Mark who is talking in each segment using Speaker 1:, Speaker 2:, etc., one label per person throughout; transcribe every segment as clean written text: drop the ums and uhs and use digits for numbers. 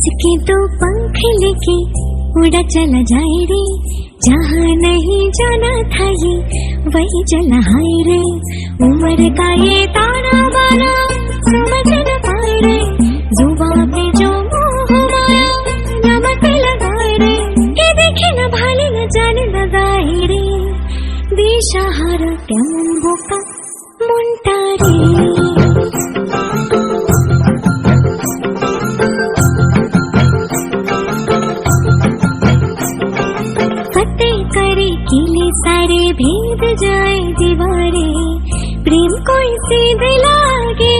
Speaker 1: किसके दो पंख लेके उड़ा चला जाए रे, जहाँ नहीं जाना था ये वही चला हाय रे। उम्र का ये ताना बाना समझ न पाए रे, जुबान पे जो मोह माया नमक लगाए रे। के देखे न भाले न जाने लगाए रे, दिशाहारा केमन बोका मुंटारे। सारे भेद जाए दीवारे, प्रेम कोई सीधे लागे।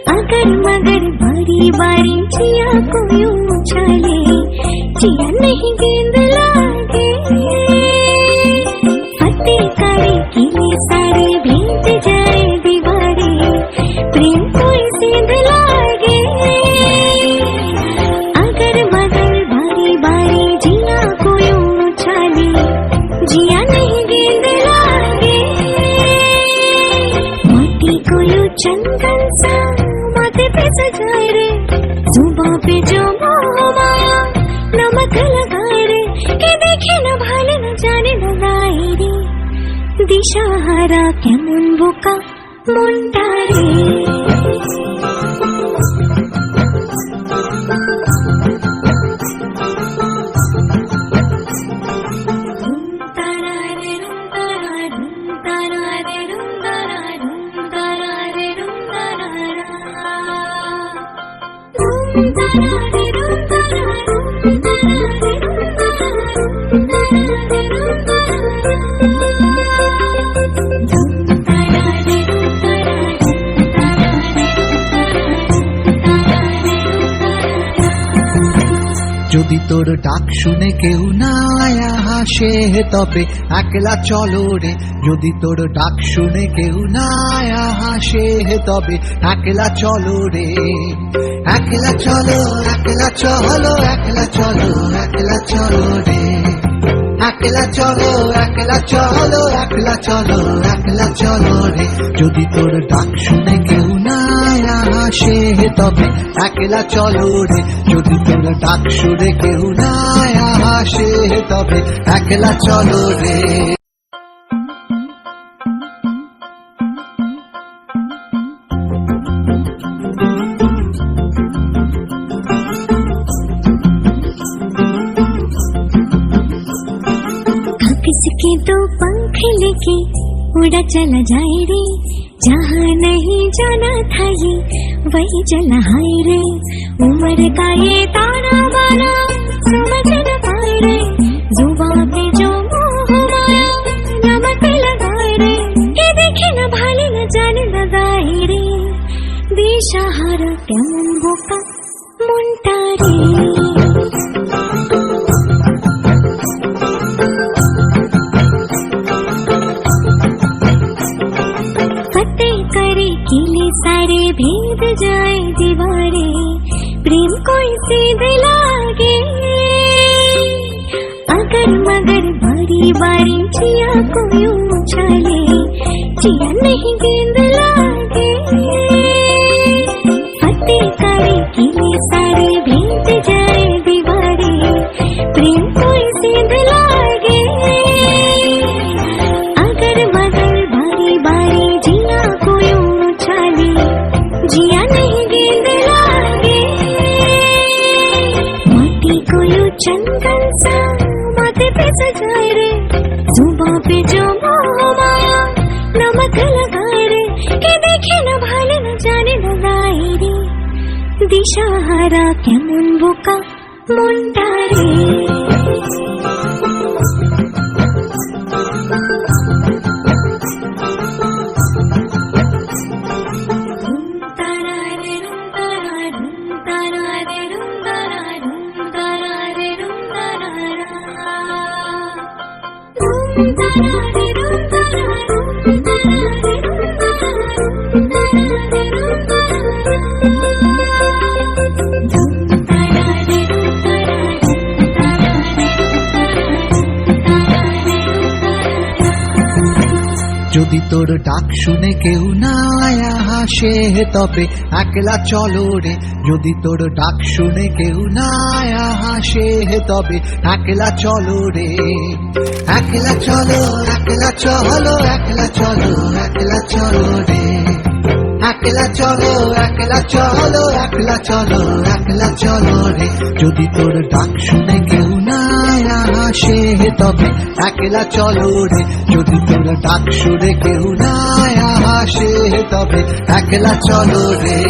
Speaker 1: अगर मगर बारी बारी जिया को यूं उछाले, जिया नहीं गेंद लागे। फतेह करे किले सारे भेद जाए दीवारे, प्रेम कोई सीधे लागे। अगर मगर बारी बारी जिया को यूं जिया नहीं गेंद लागे। मोती को यू चंदन सा माथे पे सजाए रे, जुबां पे जो मोह माया नमक लगाए रे। के देखे न भाले न जाने लगाए रे, दिशाहारा केमन बोका मुंटारे।
Speaker 2: যদি তোর ডাক শুনে কেউ না হাসে তবে একলা চলো রে। যদি তোর ডাক শুনে কেউ না হাসে তবে একলা চলো রে। একলা চলো একলা চলো একলা চলো একলা চলো রে। একলা চলো একলা চলো একলা চলো একলা চলো রে। যদি তোর ডাক শুনে কেউ না হাসে তবে একলা চলো রে। যদি তোর ডাক শুনে কেউ না হাসে তবে একলা চলো রে।
Speaker 1: किसके दो पंख लेके उड़ा चला जाए रे, जहाँ नहीं जाना था ये वही चला हाय रे। उम्र का ये ताना बाना समझ न पाए रे, जुबां पे जो मोह माया नमक लगाए रे। के देखे न भाले न जाने लगाए रे, दिशाहारा केमन बोका मुंटारे। किले सारे भेद जाए दीवारे, प्रेम कोई सीधे लागे। अगर मगर बारी बारी जिया को यूं उछाले, जिया नहीं गेंद लागे। फतेह करे किले सारे भेद जाए दीवारे, प्रेम कोई सीधे लागे। अगर मगर बारी बारी जिया को यूं जिया नहीं गेंद लागे। मोती को यू चंदन सा माथे पे सजाए रे, जुबां पे जो मोह माया नमक लगाए रे। के देखे न भाले न जाने लगाए रे, दिशाहारा केमन बोका मुंटारे।
Speaker 2: যদি তোর ডাক শুনে কেউ না হাসে তবে একলা চলো রে, যদি তোর ডাক শুনে কেউ না হাসে তবে একলা চলো রে। একলা চলো, একলা চলো, একলা চলো, একলা চলো রে। একলা চলো, একলা চলো, একলা চলো, একলা চলো রে, যদি তোর ডাক শুনে কেউ না হাসে তবে একলা চলো রে, যদি তোর ডাক শুনে কেউ না হাসে তবে একলা চলো রে।